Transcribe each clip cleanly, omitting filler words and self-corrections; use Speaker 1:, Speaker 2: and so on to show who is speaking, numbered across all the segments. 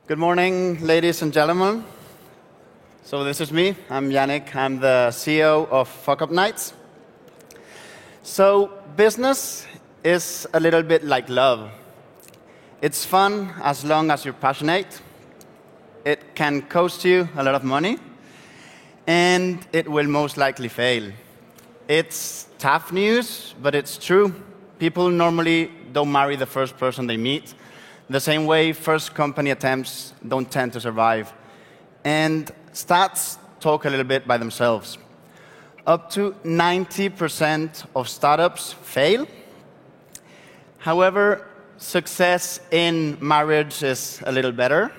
Speaker 1: Good morning, ladies and gentlemen. So this is me. I'm Yannick. I'm the CEO of Fuck Up Nights. So business is a little bit like love. It's fun as long as you're passionate. It can cost you a lot of money, and it will most likely fail. It's tough news, but it's true. People normally don't marry the first person they meet. The same way first company attempts don't tend to survive. And stats talk a little bit by themselves. Up to 90% of startups fail. However, success in marriage is a little better.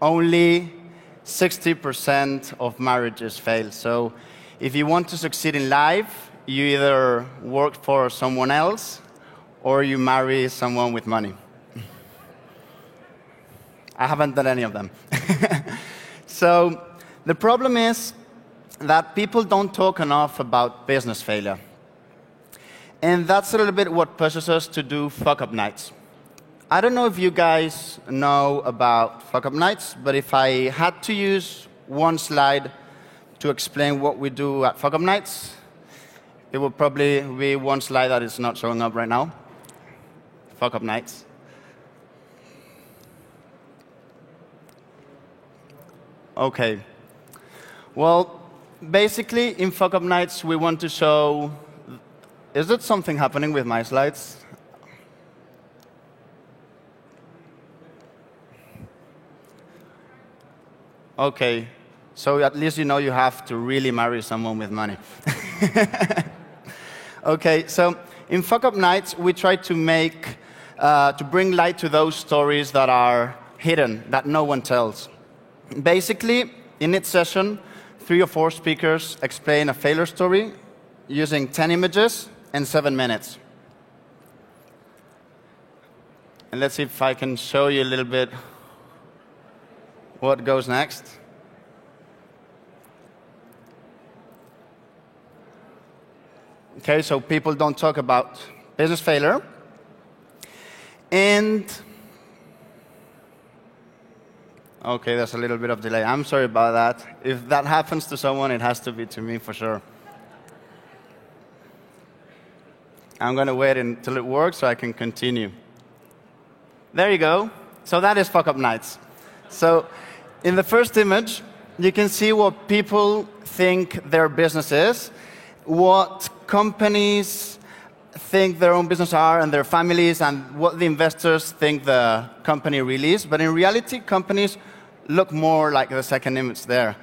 Speaker 1: Only 60% of marriages fail. So if you want to succeed in life, you either work for someone else or you marry someone with money. I haven't done any of them. So the problem is that people don't talk enough about business failure. And that's a little bit what pushes us to do Fuck Up Nights. I don't know if you guys know about Fuck Up Nights, but if I had to use one slide to explain what we do at Fuck Up Nights, it would probably be one slide that is not showing up right now. Fuck Up Nights. Okay. Well, basically, in Fuck Up Nights, we want to show... Is there something happening with my slides? Okay. So at least you know you have to really marry someone with money. Okay, so in Fuck Up Nights, we try to bring light to those stories that are hidden, that no one tells. Basically, in each session, 3 or 4 speakers explain a failure story using 10 images in 7 minutes. And let's see if I can show you a little bit what goes next. Okay, so people don't talk about business failure. And okay, there's a little bit of delay. I'm sorry about that. If that happens to someone, it has to be to me for sure. I'm going to wait until it works so I can continue. There you go. So that is Fuck Up Nights. So in the first image, you can see what people think their business is, what companies think their own business are and their families, and what the investors think the company really is. But in reality, companies look more like the second image there.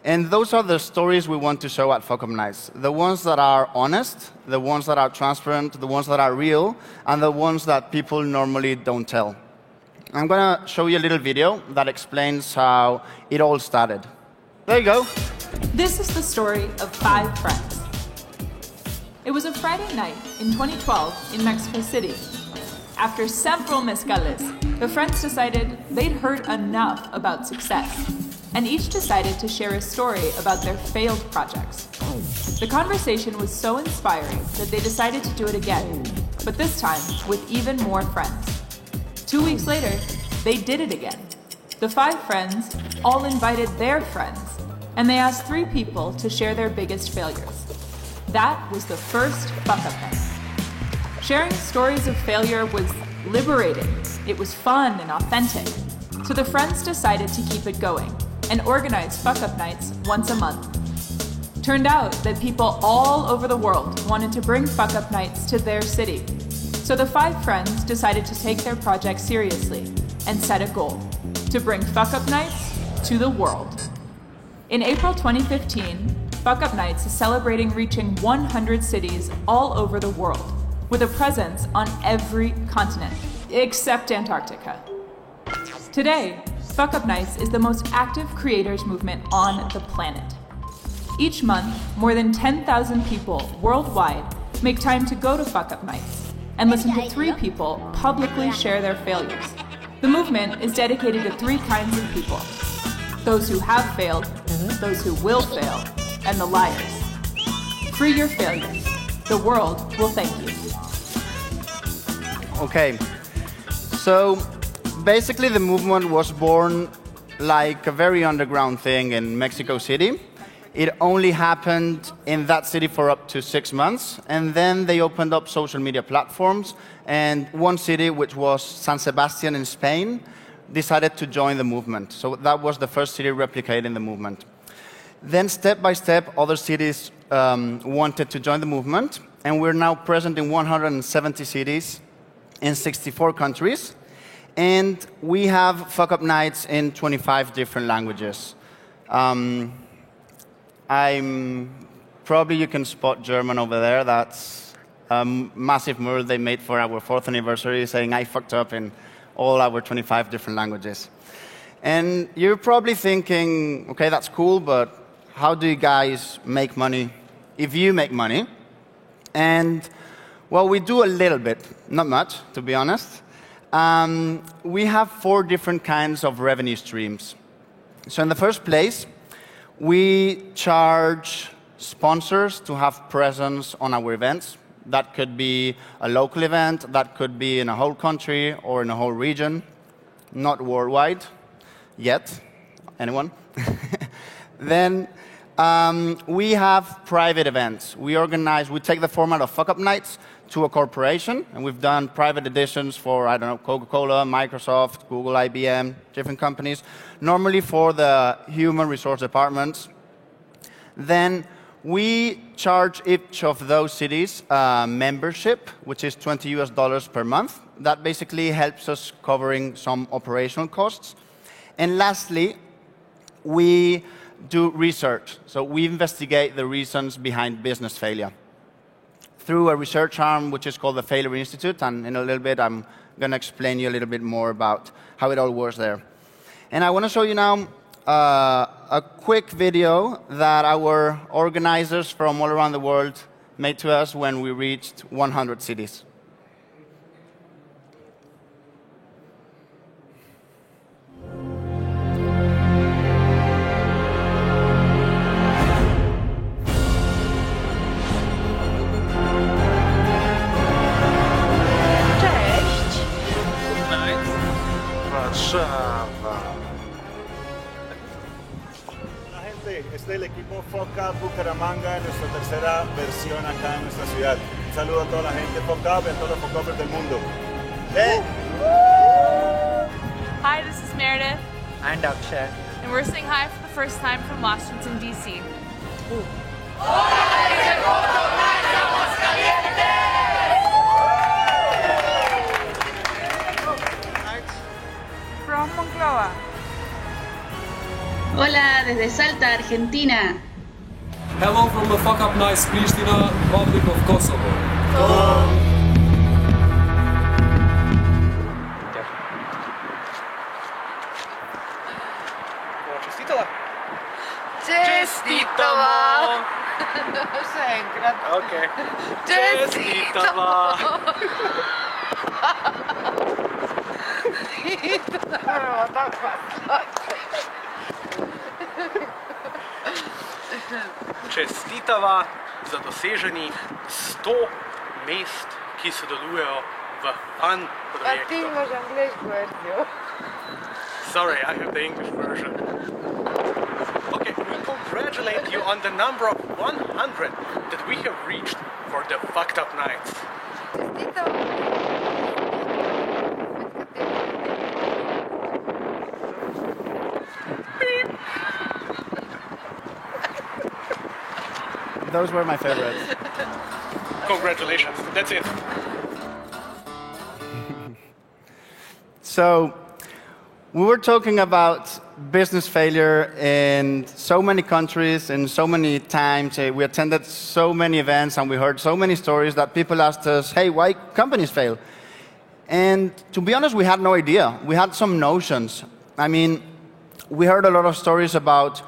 Speaker 1: And those are the stories we want to show at Fuck Up Nights. The ones that are honest, the ones that are transparent, the ones that are real, and the ones that people normally don't tell. I'm going to show you a little video that explains how it all started. There you go.
Speaker 2: This is the story of 5 friends. It was a Friday night in 2012 in Mexico City. After several mezcales, the friends decided they'd heard enough about success, and each decided to share a story about their failed projects. The conversation was so inspiring that they decided to do it again, but this time with even more friends. 2 weeks later, they did it again. The 5 friends all invited their friends, and they asked 3 people to share their biggest failures. That was the first Fuck Up Night. Sharing stories of failure was liberating. It was fun and authentic. So the friends decided to keep it going and organize Fuck Up Nights once a month. Turned out that people all over the world wanted to bring Fuck Up Nights to their city. So the 5 friends decided to take their project seriously and set a goal: to bring Fuck Up Nights to the world. In April 2015, Fuck Up Nights is celebrating reaching 100 cities all over the world, with a presence on every continent, except Antarctica. Today, Fuck Up Nights is the most active creators movement on the planet. Each month, more than 10,000 people worldwide make time to go to Fuck Up Nights and listen to 3 people publicly share their failures. The movement is dedicated to 3 kinds of people: those who have failed, those who will fail, and the liars. Free your failures. The world will thank you.
Speaker 1: Okay, so basically, the movement was born like a very underground thing in Mexico City. It only happened in that city for up to 6 months, and then they opened up social media platforms, and one city, which was San Sebastian in Spain, decided to join the movement. So that was the first city replicating the movement. Then, step by step, other cities wanted to join the movement, and we're now present in 170 cities in 64 countries, and we have Fuck Up Nights in 25 different languages. Probably you can spot German over there. That's a massive mural they made for our 4th anniversary saying I fucked up in all our 25 different languages. And you're probably thinking, okay, that's cool, but how do you guys make money if you make money? And, well, we do a little bit, not much, to be honest. We have 4 different kinds of revenue streams. So in the first place, we charge sponsors to have presence on our events. That could be a local event, that could be in a whole country or in a whole region, not worldwide yet. Anyone? Then we have private events. We take the format of Fuck Up Nights to a corporation, and we've done private editions for, I don't know, Coca-Cola, Microsoft, Google, IBM, different companies, normally for the human resource departments. Then we charge each of those cities membership, which is $20 per month. That basically helps us covering some operational costs. And lastly, we do research. So we investigate the reasons behind business failure through a research arm which is called the Failure Institute, and in a little bit I'm going to explain you a little bit more about how it all works there. And I want to show you now a quick video that our organizers from all around the world made to us when we reached 100 cities.
Speaker 3: Es del equipo Fuck Up Bucaramanga, nuestra tercera versión acá en nuestra ciudad. Un saludo a toda la gente Fuck Up y a todos los Fuck Uppers del mundo.
Speaker 4: Hi, this is Meredith.
Speaker 5: And Akshay.
Speaker 4: And we're saying hi for the first time from Washington, D.C.
Speaker 2: From Moncloa.
Speaker 6: Hola, desde Salta, Argentina.
Speaker 7: Hello from the Fuck Up Nights, Pristina, Republic of Kosovo.
Speaker 5: Čestitala?
Speaker 8: Čestitava! Še enkrat.
Speaker 5: Ok.
Speaker 8: Čestitava!
Speaker 5: Čestitava za doseženih 100 mest, ki sodelujejo v FUN
Speaker 8: Pa ti
Speaker 5: projektu.
Speaker 8: imaš angliško verzijo.
Speaker 5: Sorry, I have the English version. Okay, we congratulate you on the number of 100 that we have reached for the Fucked Up Nights.
Speaker 8: Čestitava!
Speaker 1: Those were my favorites.
Speaker 5: Congratulations, that's it.
Speaker 1: So, we were talking about business failure in so many countries and so many times. We attended so many events and we heard so many stories that people asked us, hey, why companies fail? And to be honest, we had no idea. We had some notions. I mean, we heard a lot of stories about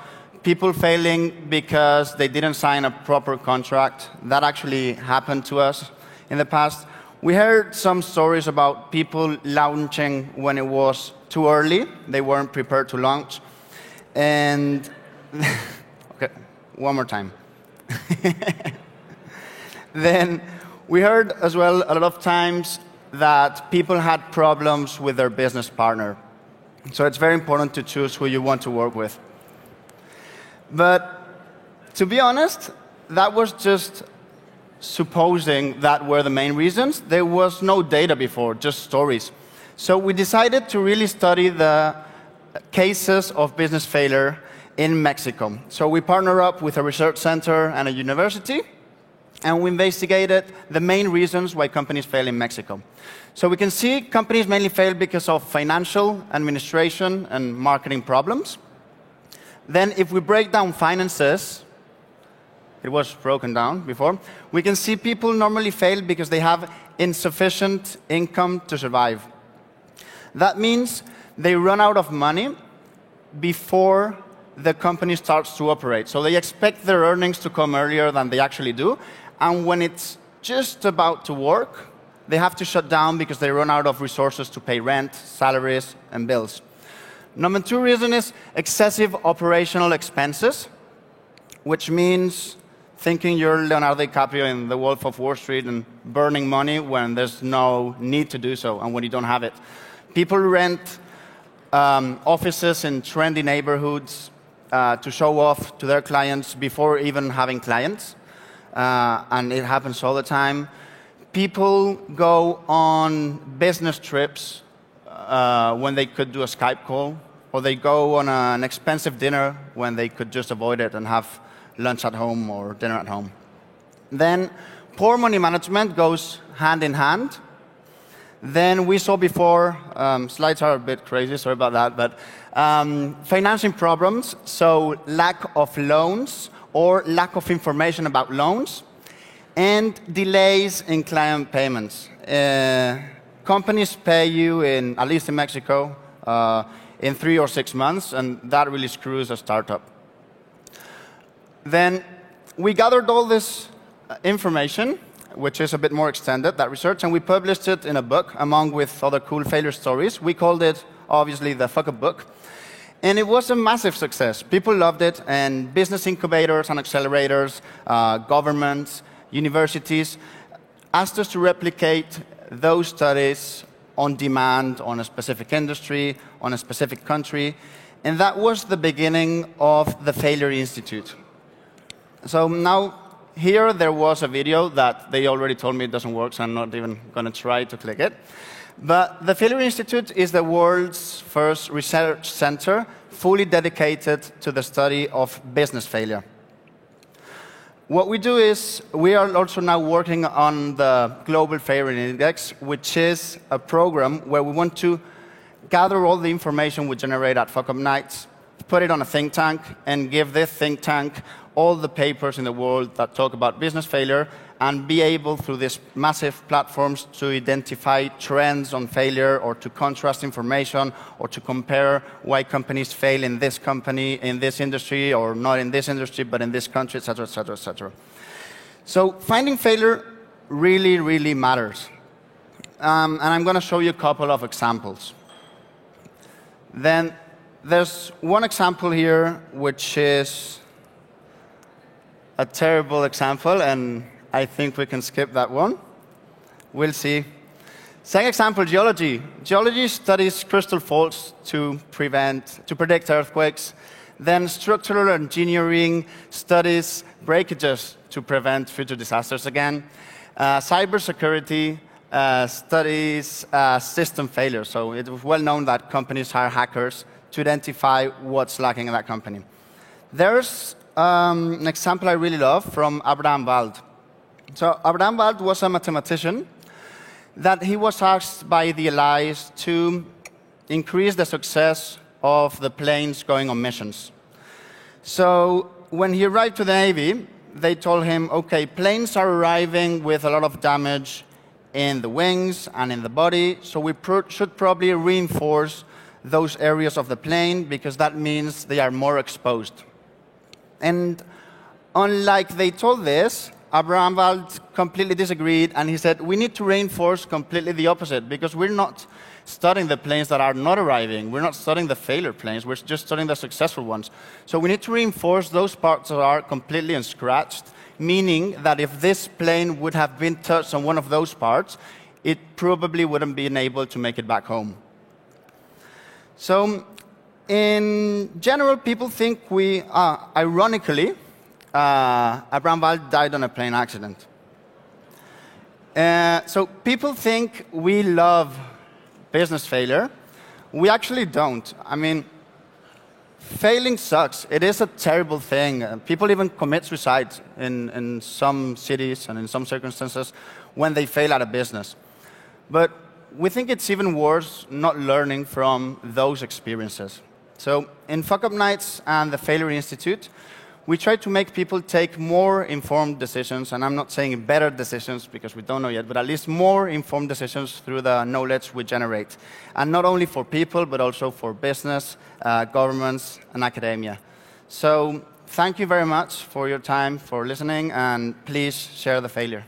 Speaker 1: people failing because they didn't sign a proper contract. That actually happened to us in the past. We heard some stories about people launching when it was too early. They weren't prepared to launch. And, okay, one more time. Then we heard as well a lot of times that people had problems with their business partner. So it's very important to choose who you want to work with. But to be honest, that was just supposing that were the main reasons. There was no data before, just stories. So we decided to really study the cases of business failure in Mexico. So we partnered up with a research center and a university, and we investigated the main reasons why companies fail in Mexico. So we can see companies mainly fail because of financial, administration, and marketing problems. Then if we break down finances, it was broken down before, we can see people normally fail because they have insufficient income to survive. That means they run out of money before the company starts to operate. So they expect their earnings to come earlier than they actually do. And when it's just about to work, they have to shut down because they run out of resources to pay rent, salaries, and bills. Number 2 reason is excessive operational expenses, which means thinking you're Leonardo DiCaprio in The Wolf of Wall Street and burning money when there's no need to do so and when you don't have it. People rent offices in trendy neighborhoods to show off to their clients before even having clients. And it happens all the time. People go on business trips when they could do a Skype call, or they go on an expensive dinner when they could just avoid it and have lunch at home or dinner at home. Then poor money management goes hand in hand. Then we saw before, slides are a bit crazy, sorry about that, but financing problems, so lack of loans or lack of information about loans, and delays in client payments. Companies pay you, at least in Mexico, in 3 or 6 months, and that really screws a startup. Then we gathered all this information, which is a bit more extended, that research, and we published it in a book, along with other cool failure stories. We called it, obviously, the Fuck Up Book. And it was a massive success. People loved it, and business incubators and accelerators, governments, universities asked us to replicate those studies on demand on a specific industry, on a specific country. And that was the beginning of the Failure Institute. So now, here there was a video that they already told me it doesn't work, so I'm not even going to try to click it. But the Failure Institute is the world's first research center fully dedicated to the study of business failure. What we do is, we are also now working on the Global Failure Index, which is a program where we want to gather all the information we generate at Fuck Up Nights, put it on a think tank, and give this think tank all the papers in the world that talk about business failure, and be able, through these massive platforms, to identify trends on failure, or to contrast information, or to compare why companies fail in this company, in this industry, or not in this industry, but in this country, etc., etc., etc. So finding failure really, really matters. And I'm going to show you a couple of examples. Then there's one example here, which is a terrible example, and I think we can skip that one. We'll see. Second example, geology. Geology studies crystal faults to predict earthquakes. Then structural engineering studies breakages to prevent future disasters again. Cybersecurity studies system failure. So it was well known that companies hire hackers to identify what's lacking in that company. There's an example I really love from Abraham Wald. So Abraham Wald was a mathematician that he was asked by the Allies to increase the success of the planes going on missions. So when he arrived to the Navy, they told him, okay, planes are arriving with a lot of damage in the wings and in the body, so we should probably reinforce those areas of the plane, because that means they are more exposed. And unlike they told this, Abraham Wald completely disagreed, and he said, we need to reinforce completely the opposite, because we're not studying the planes that are not arriving. We're not studying the failure planes. We're just studying the successful ones. So we need to reinforce those parts that are completely unscratched, meaning that if this plane would have been touched on one of those parts, it probably wouldn't be able to make it back home. So in general, people think we, ironically, Abraham Val died on a plane accident. So people think we love business failure. We actually don't. I mean, failing sucks. It is a terrible thing. People even commit suicide in some cities and in some circumstances when they fail at a business. But we think it's even worse not learning from those experiences. So in Fuck Up Nights and the Failure Institute, we try to make people take more informed decisions, and I'm not saying better decisions because we don't know yet, but at least more informed decisions through the knowledge we generate. And not only for people, but also for business, governments, and academia. So thank you very much for your time, for listening, and please share the failure.